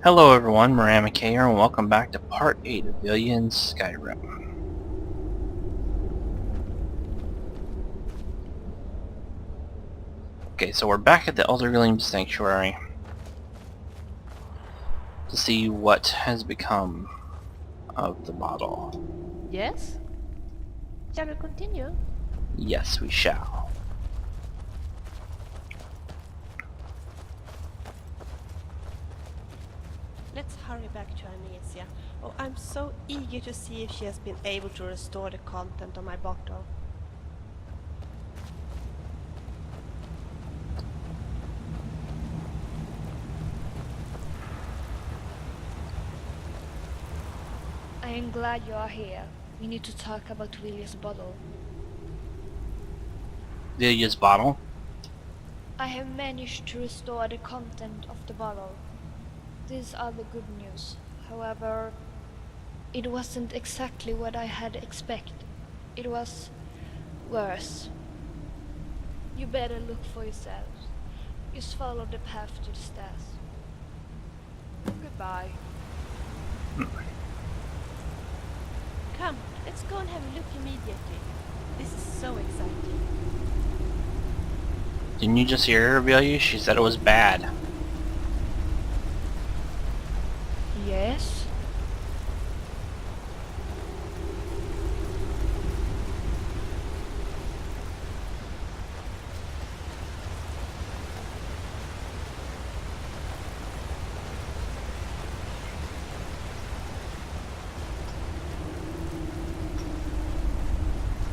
Hello everyone, Mirama here, and welcome back to part 8 of Vilja in Skyrim. Okay, so we're back at the Elderling Sanctuary to see what has become of the bottle. Yes? Shall we continue? Yes, we shall. Let's hurry back to Amnesia. Oh, I'm so eager to see if she has been able to restore the content of my bottle. I am glad you are here. We need to talk about Vilja's bottle. Vilja's bottle? I have managed to restore the content of the bottle. These are the good news. However, it wasn't exactly what I had expected. It was worse. You better look for yourselves. Just follow the path to the stairs. Goodbye. Come, let's go and have a look immediately. This is so exciting. Didn't you just hear her, Vilja? She said it was bad. Yes?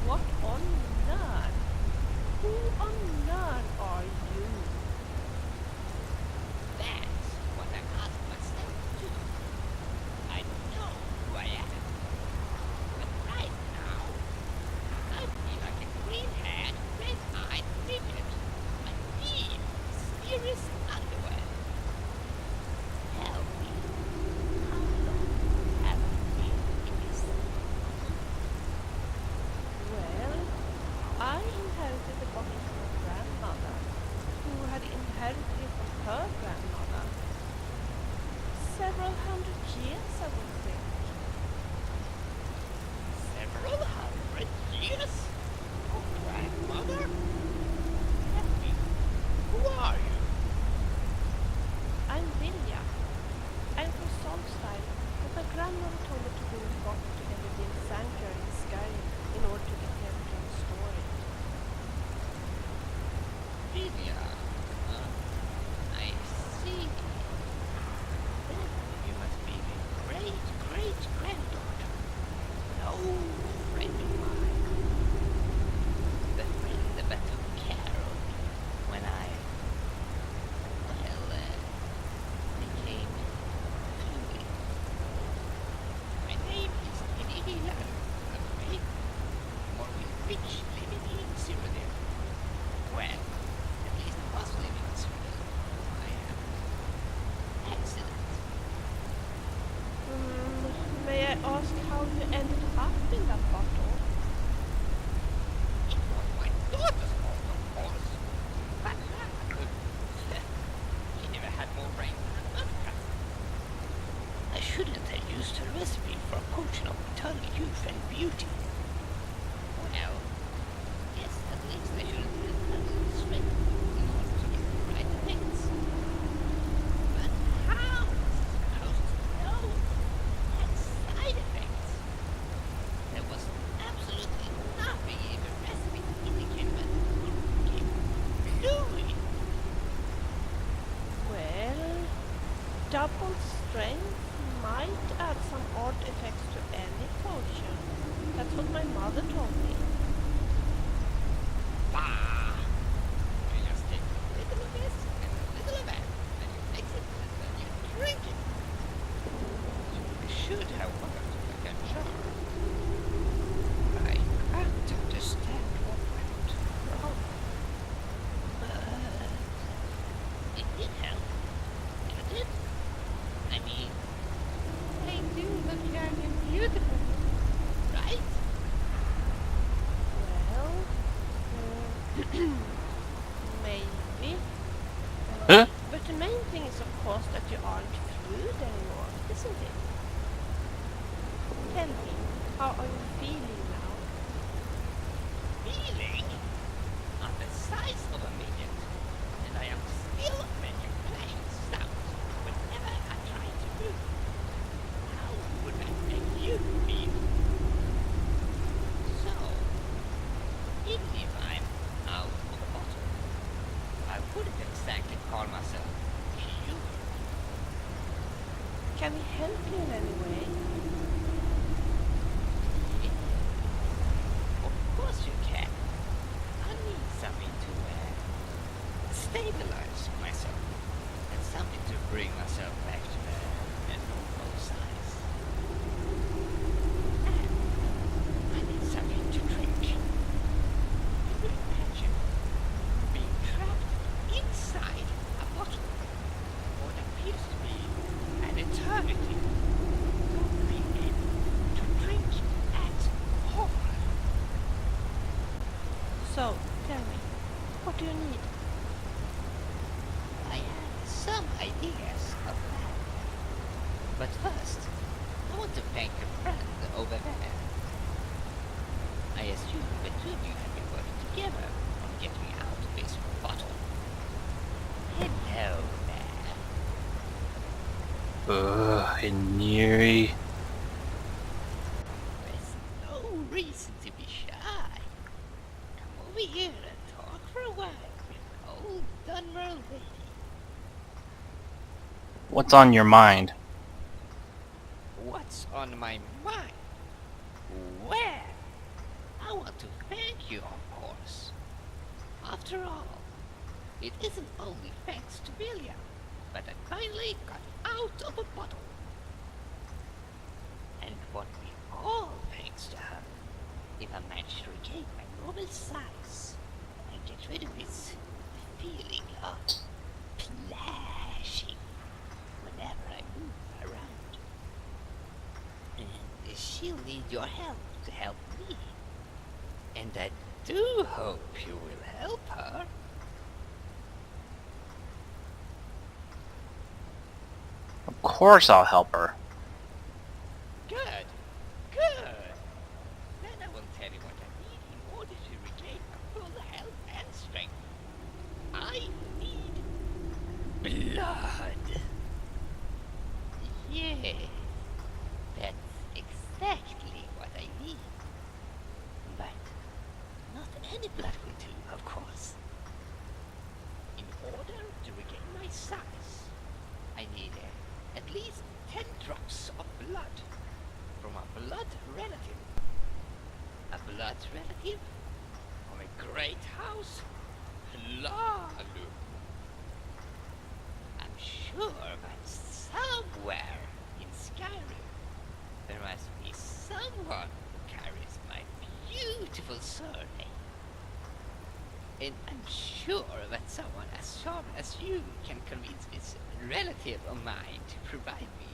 What on earth? Who on earth are you? That's what I ask myself too. I know who I am. But right now, I feel like a green-haired, red-eyed midget. I need mysterious underwear. Tell me, how long have you been in this? Well, I inherited the bottle from my grandmother, who had inherited it from her grandmother. Several hundred years, I would think. Several hundred years? Oh, grandmother? Tell me, who are you? I'm Vilja. I'm from Solstein, but my grandmother told me to bring the bottle to Elodin Sanctuary in Skyrim in order to get them to restore it. Vilja. I see. Then you must be the great-great-granddaughter. An old friend of mine. The friend that took care of me when I became fluid. My name is Vilja. I'm great. More rich living in Cyrodiil. Well, at least I was living in Cyrodiil. I am excellent. May I ask how you ended up in that bottle? It was my daughter's fault, of course. But she never had more brain than a nutcracker. I shouldn't have used her recipe for a potion of eternal youth and beauty. Well, yes, at least I shouldn't have had strength in order to get the right effects. But how was I supposed to know it had side effects? There was absolutely nothing in the recipe that indicated that it became fluid. Well, double strength might add some odd effects to any potion. That's what my mother told me. Bah! You just take a little of this and a little of that, and you mix it, and then you drink it. It should have worked like a charm. I can't understand what went wrong. But it did help. Didn't it? I mean, They do look young and beautiful. right? Well, maybe. Huh? But the main thing is, of course, that you aren't good anymore, isn't it? Tell me, how are you feeling now? Feeling? I'm the size of a midget, and I am still making flashing sounds whenever I try to move. How would that make you feel? So, even if I'm out of the bottle, I wouldn't exactly call myself cured. Can we help you in any way? Of course you can. I need something to stabilize myself, and something to bring myself back to the normal size. And I need something to drink. You could imagine being trapped inside a bottle for what appears to be an eternity, not being able to drink at all. So, tell me, what do you need? I have some ideas of that. But first, I want to thank a friend over there. I assume the two of you have been working together on getting out of this bottle. Hello there. Ugh, Iniri. There's no reason to be shy. Come over here and talk for a while with old Dunmer Lady. What's on your mind? What's on my mind? Well, I want to thank you, of course. After all, it isn't only thanks to Vilja that I finally got out of a bottle. And it won't be all thanks to her if I manage to regain my normal size and get rid of this feeling of splashing whenever I move around. And she'll need your help to help me. And I do hope you will help her. Of course I'll help her. Good. Good. Then I will tell you what I need in order to regain my full health and strength. I need blood. Yeah, that's exactly what I need. But not any blood will do, of course. In order to regain my size, I need at least 10 drops of blood from a blood relative. A blood relative from a great house? Lalu. I'm sure that somewhere in Skyrim there must be someone who carries my beautiful surname. And I'm sure that someone as sharp as you can convince this relative of mine to provide me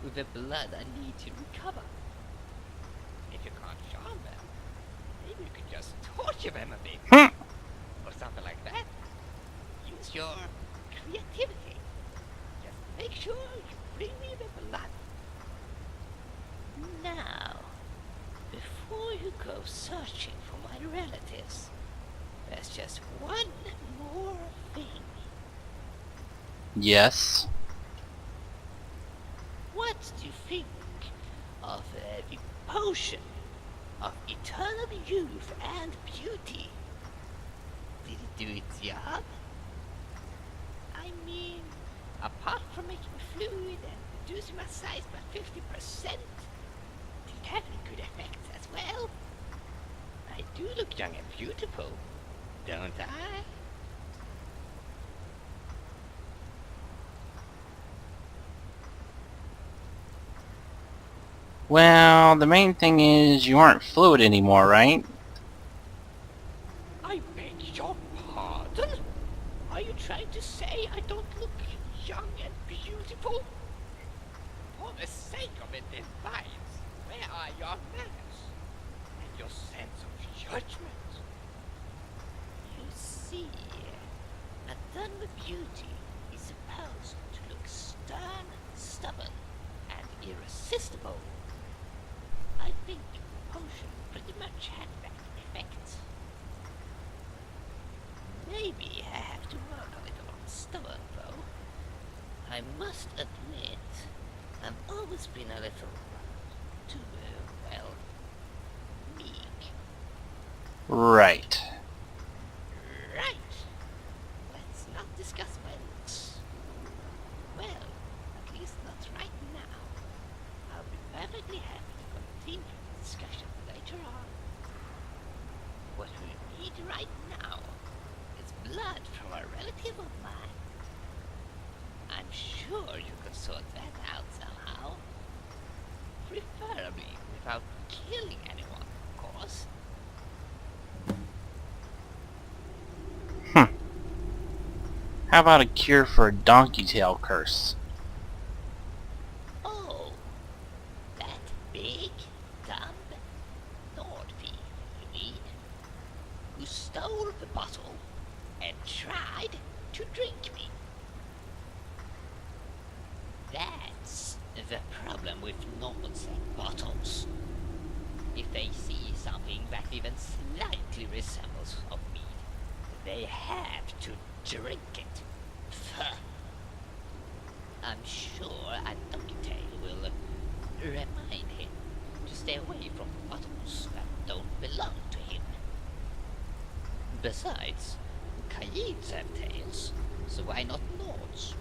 with the blood I need to recover. If you can't charm them, maybe you could just torture them a bit. Or something like that. Use your creativity. Just make sure you bring me the blood. Now, before you go searching for my relatives, there's just one more thing. Yes. What do you think of the potion of eternal youth and beauty? Did it do its job? I mean, apart from making me fluid and reducing my size by 50%, did it have any good effects as well? I do look young and beautiful, don't I? Well, the main thing is you aren't fluid anymore, right? I beg your pardon? Are you trying to say I don't look young and beautiful? For the sake of the divines, where are your manners and your sense of judgment? You see, a done with beauty is supposed to look stern and stoic. irresistible. I think the potion pretty much had that effect. Maybe I have to work a little on stubborn, though. I must admit, I've always been a little too, well, meek. Right. Right. Let's not discuss my looks. Well, at least not right now. I'll be perfectly happy to continue the discussion later on. What we need right now is blood from a relative of mine. I'm sure you could sort that out somehow. Preferably without killing anyone, of course. How about a cure for a donkey tail curse? Oh, that big, dumb Nordby, you mean? Who stole the bottle and tried to drink me. That's the problem with Nords and bottles. If they see something that even slightly resembles of meat, they have to drink it. I'm sure a donkey tail will remind him to stay away from bottles that don't belong to him. Besides, Kayins have tails, so why not Nords?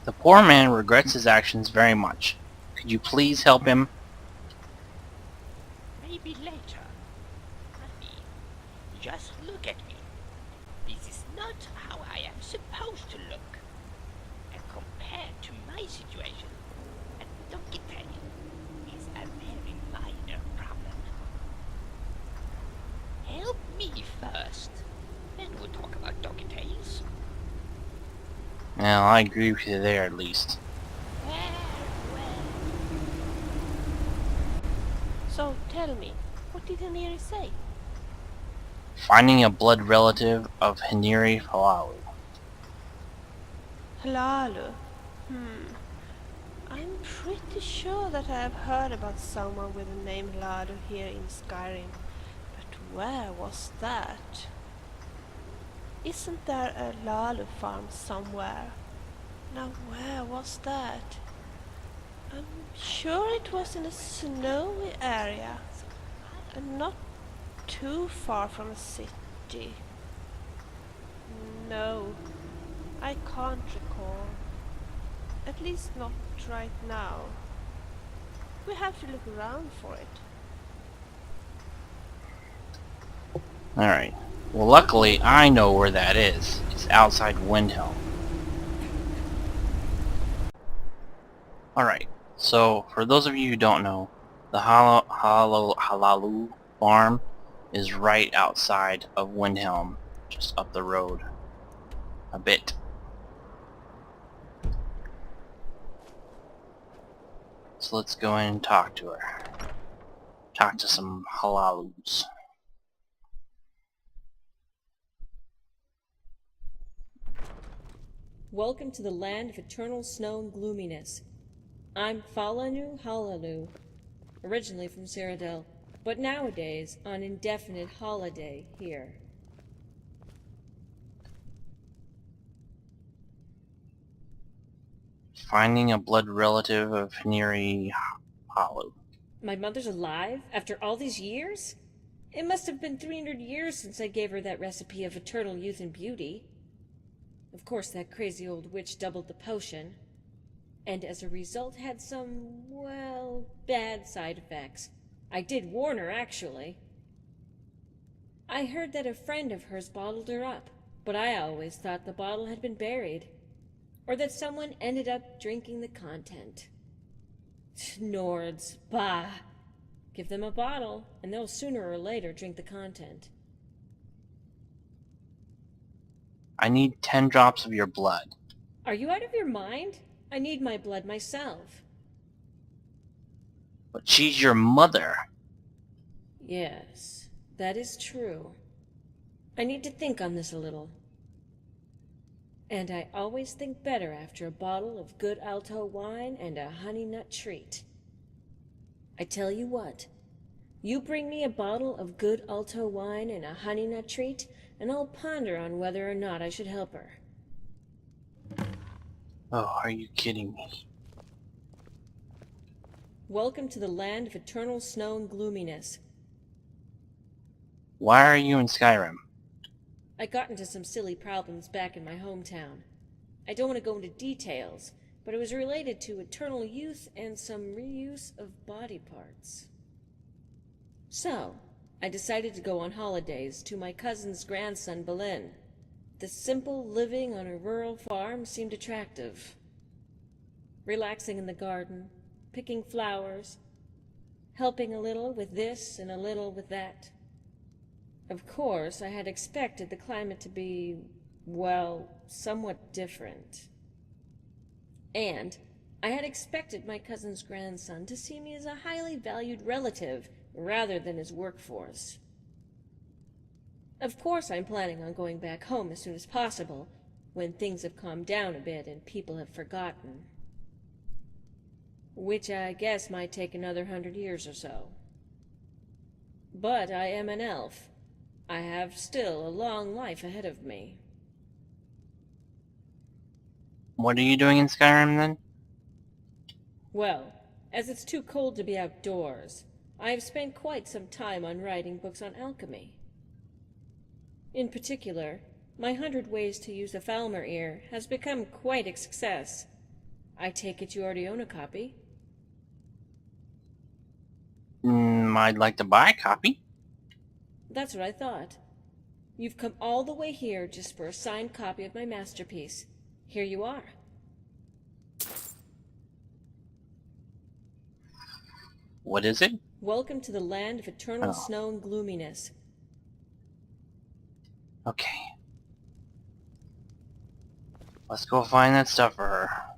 The poor man regrets his actions very much. Could you please help him? Maybe later. I mean, just look at me. This is not how I am supposed to look. And compared to my situation, a donkey tail is a very minor problem. Help me first, then we'll talk about donkey tails. Well, I agree with you there at least. Well. So tell me, what did Haniri say? Finding a blood relative of Hiniri Falalu. Halalu. I'm pretty sure that I have heard about someone with the name Halalu here in Skyrim. But where was that? Isn't there a Halalu farm somewhere? Now where was that? I'm sure it was in a snowy area and not too far from a city. No, I can't recall. At least not right now. We have to look around for it. Alright. Well, luckily, I know where that is. It's outside Windhelm. Alright, so for those of you who don't know, the Halalu farm is right outside of Windhelm, just up the road a bit. So let's go in and talk to her. Talk to some Halalus. Welcome to the land of eternal snow and gloominess. I'm Falanu Halalu, originally from Cyrodiil, but nowadays on indefinite holiday here. Finding a blood relative of Hiniri Halu. My mother's alive after all these years? It must have been 300 years since I gave her that recipe of eternal youth and beauty. Of course, that crazy old witch doubled the potion, and as a result had some, well, bad side effects. I did warn her, actually. I heard that a friend of hers bottled her up, but I always thought the bottle had been buried, or that someone ended up drinking the content. Nords, bah! Give them a bottle, and they'll sooner or later drink the content. I need 10 drops of your blood. Are you out of your mind? I need my blood myself. But she's your mother. Yes, that is true. I need to think on this a little. And I always think better after a bottle of good Alto wine and a honey nut treat. I tell you what, you bring me a bottle of good Alto wine and a honey nut treat, and I'll ponder on whether or not I should help her. Oh, are you kidding me? Welcome to the land of eternal snow and gloominess. Why are you in Skyrim? I got into some silly problems back in my hometown. I don't want to go into details, but it was related to eternal youth and some reuse of body parts. So, I decided to go on holidays to my cousin's grandson, Vilja. The simple living on a rural farm seemed attractive. Relaxing in the garden, picking flowers, helping a little with this and a little with that. Of course, I had expected the climate to be, well, somewhat different. And I had expected my cousin's grandson to see me as a highly valued relative rather than his workforce. Of course, I'm planning on going back home as soon as possible, when things have calmed down a bit and people have forgotten. Which I guess might take another 100 years or so. But I am an elf. I have still a long life ahead of me. What are you doing in Skyrim then? Well, as it's too cold to be outdoors, I have spent quite some time on writing books on alchemy. In particular, my 100 Ways to Use a Falmer Ear has become quite a success. I take it you already own a copy? I'd like to buy a copy. That's what I thought. You've come all the way here just for a signed copy of my masterpiece. Here you are. What is it? Welcome to the land of eternal Oh. snow and gloominess. Okay. Let's go find that stuff for her.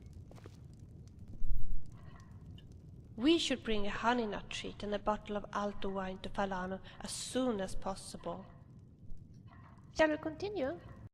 We should bring a honey nut treat and a bottle of Alto wine to Falano as soon as possible. Shall we continue?